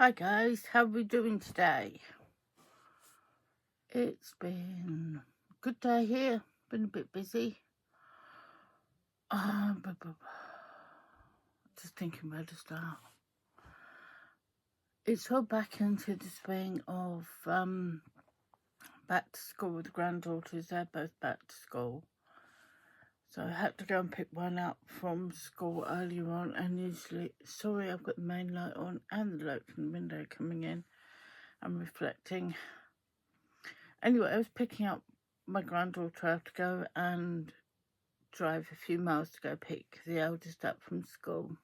Hi guys, how are we doing today? It's been a good day here, been a bit busy. Just thinking where to start. It's all back into the swing of back to school with the granddaughters. They're both back to school. So I had to go and pick one up from school earlier on, and usually, sorry, I've got the main light on and the light from the window coming in. I'm reflecting. Anyway, I was picking up my granddaughter. I have to go and drive a few miles to go pick the eldest up from school.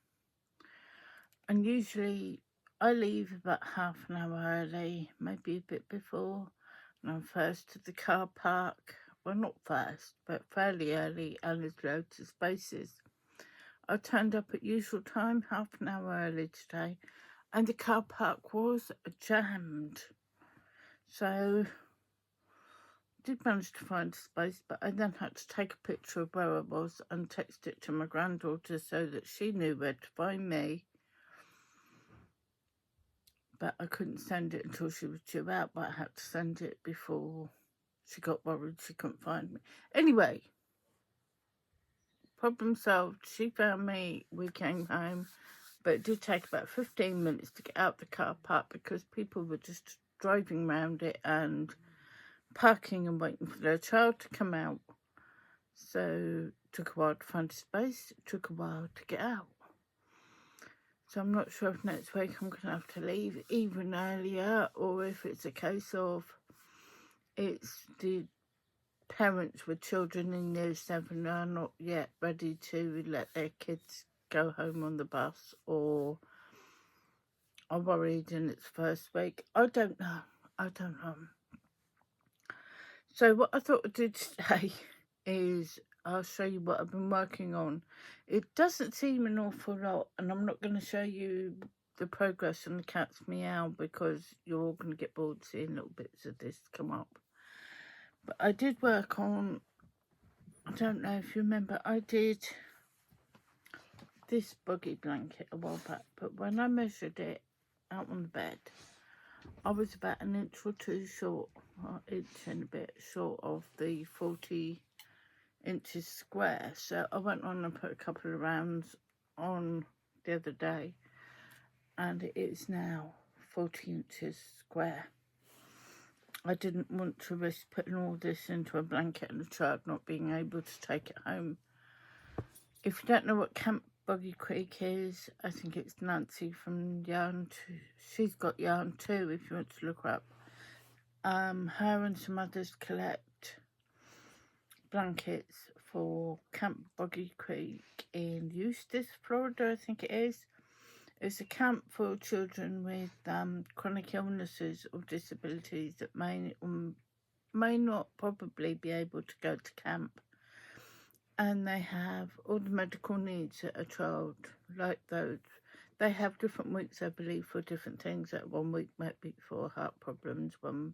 And usually I leave about half an hour early, maybe a bit before, and I'm first to the car park. Well, not first, but fairly early, and there's loads of spaces. I turned up at usual time, half an hour early today, and the car park was jammed. So did manage to find a space, but I then had to take a picture of where I was and text it to my granddaughter so that she knew where to find me. But I couldn't send it until she was due out, but I had to send it before she got worried she couldn't find me. Anyway, problem solved. She found me, we came home, but it did take about 15 minutes to get out the car park because people were just driving around it and parking and waiting for their child to come out. So it took a while to find a space, it took a while to get out. So I'm not sure if next week I'm going to have to leave even earlier, or if it's a case of it's the parents with children in year 7 are not yet ready to let their kids go home on the bus, or are worried in its first week. I don't know. So what I thought I'd do today is I'll show you what I've been working on. It doesn't seem an awful lot, and I'm not going to show you the progress on the cat's meow because you're all going to get bored seeing little bits of this come up. But I did work on, I don't know if you remember, I did this buggy blanket a while back, but when I measured it out on the bed, I was about an inch or two short, or inch and a bit short of the 40 inches square. So I went on and put a couple of rounds on the other day, and it is now 40 inches square. I didn't want to risk putting all this into a blanket and a child not being able to take it home. If you don't know what Camp Buggy Creek is, I think it's Nancy from Yarn too. She's got Yarn too, if you want to look her up. Her and some others collect blankets for Camp Buggy Creek in Eustis, Florida, I think it is. It's a camp for children with chronic illnesses or disabilities that may not probably be able to go to camp. And they have all the medical needs that a child like those. They have different weeks, I believe, for different things. Like 1 week might be for heart problems, 1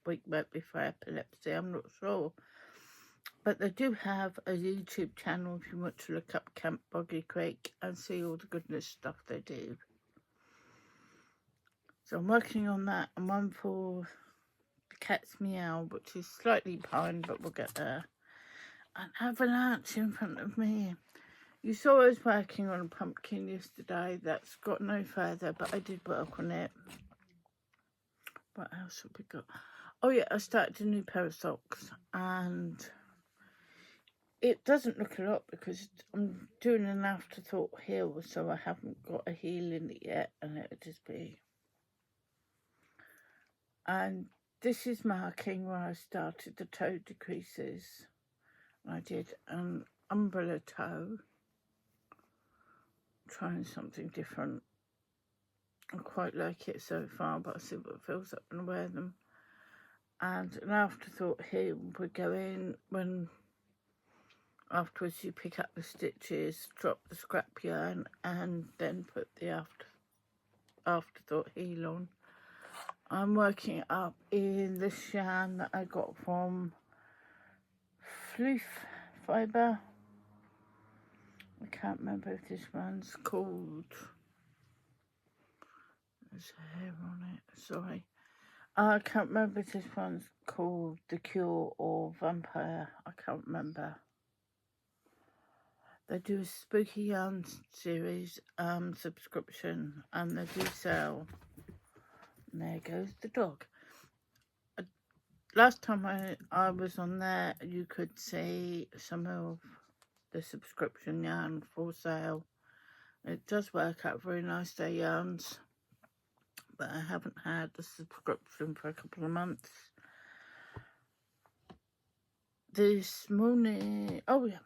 week might be for epilepsy, I'm not sure. But they do have a YouTube channel if you want to look up Camp Buggy Creek and see all the goodness stuff they do. So I'm working on that, and one for the cat's meow, which is slightly behind, but we'll get there. An avalanche in front of me. You saw I was working on a pumpkin yesterday. That's got no further, but I did work on it. What else have we got? Oh yeah, I started a new pair of socks, and it doesn't look a lot because I'm doing an afterthought heel, so I haven't got a heel in it yet, and it'll just be. And this is marking where I started the toe decreases. I did an umbrella toe, trying something different. I quite like it so far, but I'll see what it feels like when I wear them. And an afterthought here would go in when afterwards you pick up the stitches, drop the scrap yarn, and then put the afterthought heel on. I'm working it up in this yarn that I got from Floof Fibre. I can't remember if this one's called, There's hair on it. Sorry. I can't remember if this one's called The Cure or Vampire. I can't remember. They do a Spooky Yarn series subscription, and they do sell. And there goes the dog. Last time I was on there, you could see some of the subscription yarn for sale. It does work out very nice, their yarns, but I haven't had the subscription for a couple of months. This morning, oh yeah,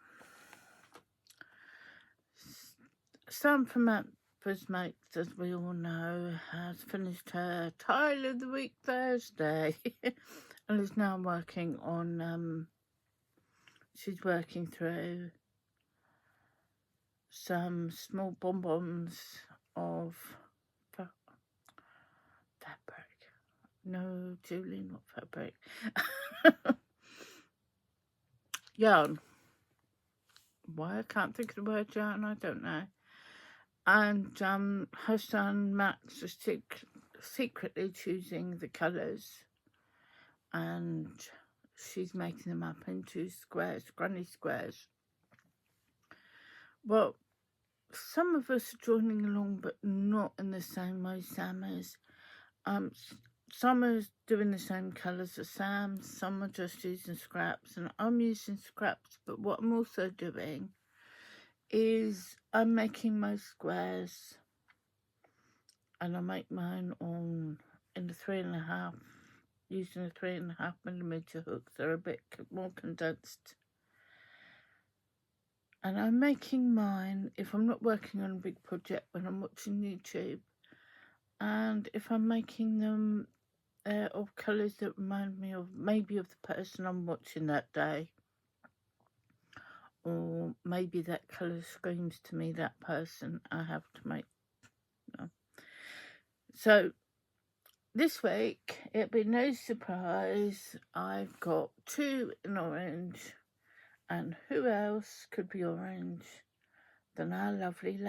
Sam from Memphis Makes, as we all know, has finished her Tile of the Week Thursday and is now working on, she's working through some small bonbons of fabric. No, Julie, not fabric. Yarn. Why I can't think of the word yarn, I don't know. And her son Max is secretly choosing the colours, and she's making them up into squares, granny squares. Well, some of us are joining along, but not in the same way Sam is. Some are doing the same colours as Sam, some are just using scraps, and I'm using scraps, but what I'm also doing is I'm making my squares, and I make mine in the 3.5, using a 3.5mm hook. They're a bit more condensed. And I'm making mine if I'm not working on a big project, when I'm watching YouTube, and if I'm making them of colours that remind me of maybe of the person I'm watching that day, or maybe that colour screams to me that person, I have to make. No. So this week, it'll be no surprise, I've got 2 in orange, and who else could be orange than our lovely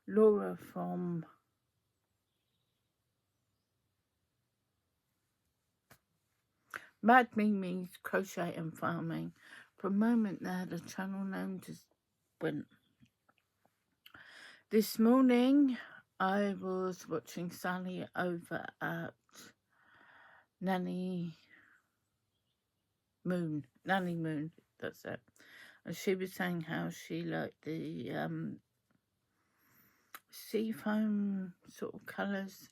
Laura from Mad Mimi's Crochet and Farming. For a moment there, the channel name just went. This morning, I was watching Sally over at Nanny Moon, that's it. And she was saying how she liked the seafoam sort of colours.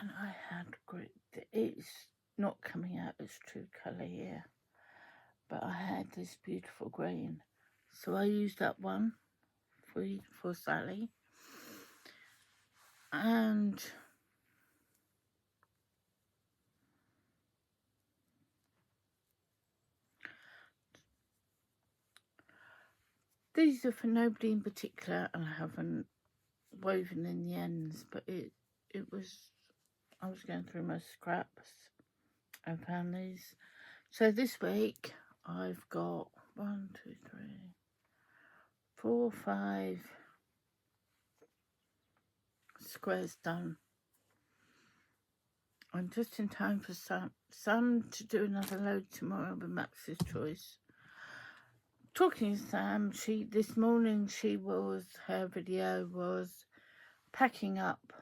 And I had great, it's not coming out as true colour here, but I had this beautiful green. So I used that one for Sally. And these are for nobody in particular, and I haven't woven in the ends, but it was, I was going through my scraps and found these. So this week I've got 1, 2, 3, 4, 5 squares done. I'm just in time for Sam to do another load tomorrow with Max's Choice. Talking to Sam, this morning her video was packing up.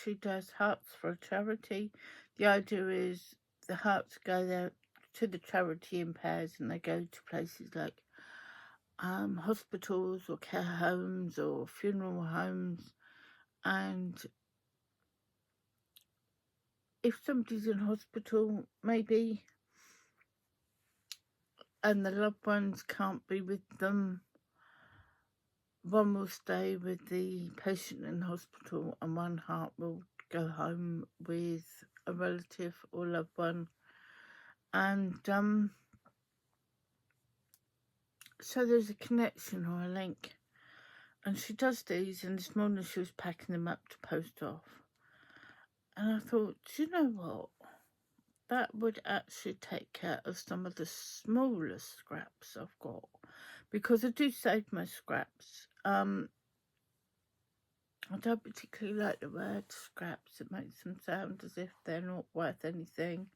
She does hearts for a charity. The idea is the hearts go there to the charity in pairs, and they go to places like hospitals or care homes or funeral homes. And if somebody's in hospital, maybe, and the loved ones can't be with them, one will stay with the patient in hospital, and one heart will go home with a relative or loved one. And so there's a connection or a link. And she does these, and this morning she was packing them up to post off. And I thought, do you know what? That would actually take care of some of the smallest scraps I've got, because I do save my scraps. I don't particularly like the word scraps. It makes them sound as if they're not worth anything.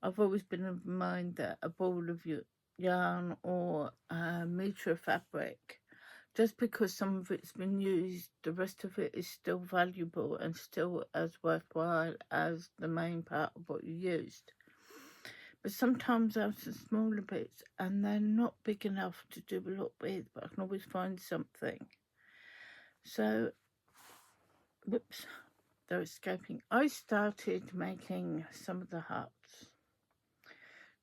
I've always been of the mind that a ball of yarn or a metre of fabric, just because some of it's been used, the rest of it is still valuable and still as worthwhile as the main part of what you used. But sometimes I have some smaller bits and they're not big enough to do a lot with, but I can always find something. So, whoops, they're escaping. I started making some of the huts.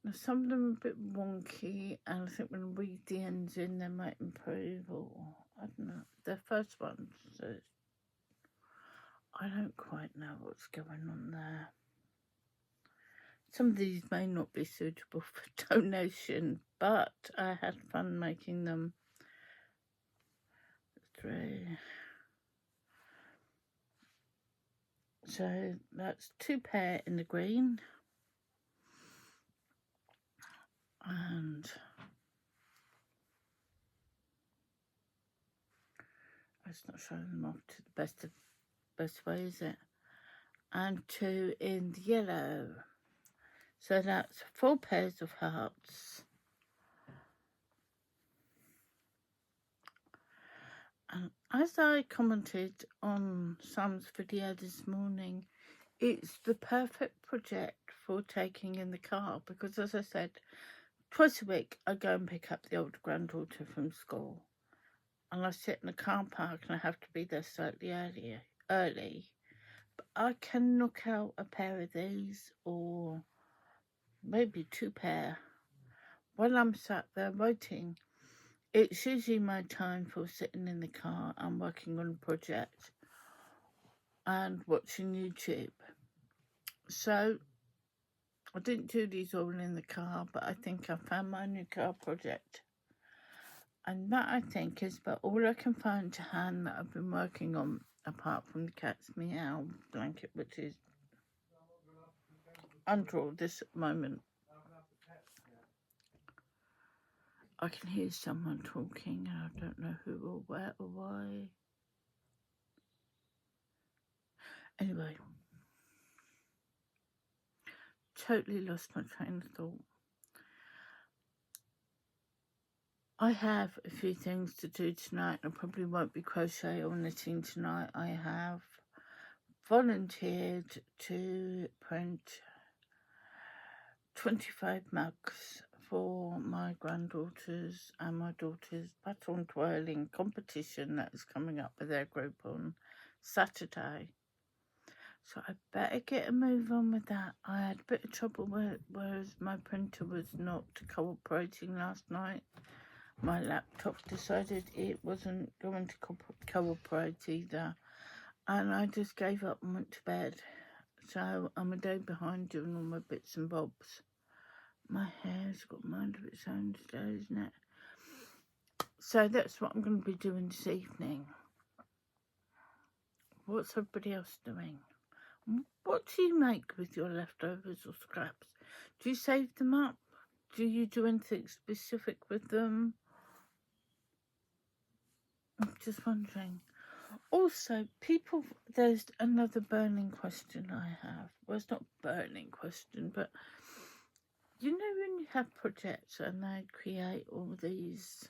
Now, some of them are a bit wonky, and I think when I weave the ends in, they might improve, or I don't know. They're first ones, so I don't quite know what's going on there. Some of these may not be suitable for donation, but I had fun making them. 3. So that's 2 pair in the green. And it's not showing them off to the best way, is it? And 2 in the yellow. So that's 4 pairs of hearts. And as I commented on Sam's video this morning, it's the perfect project for taking in the car because, as I said, twice a week I go and pick up the older granddaughter from school. And I sit in the car park and I have to be there slightly early. But I can knock out a pair of these or maybe 2 pair while I'm sat there waiting. It's usually my time for sitting in the car and working on a project and watching YouTube. So I didn't do these all in the car, but I think I found my new car project. And that, I think, is about all I can find to hand that I've been working on, apart from the cat's meow blanket, which is under all this at the moment. I can hear someone talking, and I don't know who or where or why. Anyway, totally lost my train of thought. I have a few things to do tonight. I probably won't be crochet or knitting tonight. I have volunteered to print 25 mugs for my granddaughters and my daughter's baton twirling competition that is coming up with their group on Saturday. So I better get a move on with that. I had a bit of trouble whereas my printer was not cooperating last night. My laptop decided it wasn't going to cooperate either. And I just gave up and went to bed. So I'm a day behind doing all my bits and bobs. My hair's got mind of its own today, isn't it? So that's what I'm going to be doing this evening. What's everybody else doing? What do you make with your leftovers or scraps? Do you save them up? Do you do anything specific with them? I'm just wondering. Also, there's another burning question I have. Well, it's not a burning question, but you know when you have projects and they create all these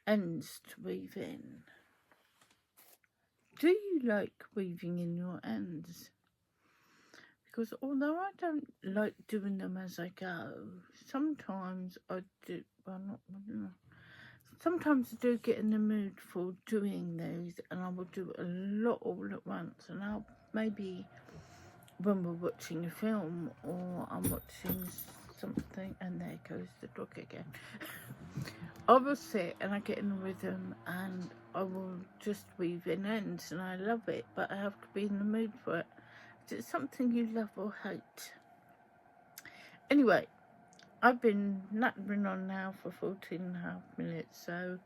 ends to weave in, do you like weaving in your ends? Because although I don't like doing them as I go, sometimes I do, sometimes I do get in the mood for doing these, and I will do a lot all at once, and I'll maybe when we're watching a film or I'm watching something, and there goes the dog again. I will sit and I get in a rhythm and I will just weave in ends, and I love it, but I have to be in the mood for it. Is it something you love or hate? Anyway, I've been nattering on now for 14.5 minutes, so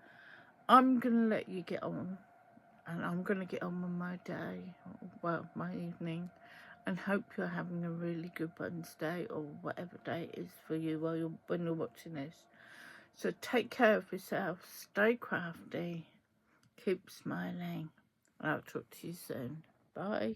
I'm going to let you get on, and I'm going to get on with my day, well, my evening, and hope you're having a really good Wednesday or whatever day it is for you when you're watching this. So take care of yourself, stay crafty, keep smiling. and I'll talk to you soon. Bye.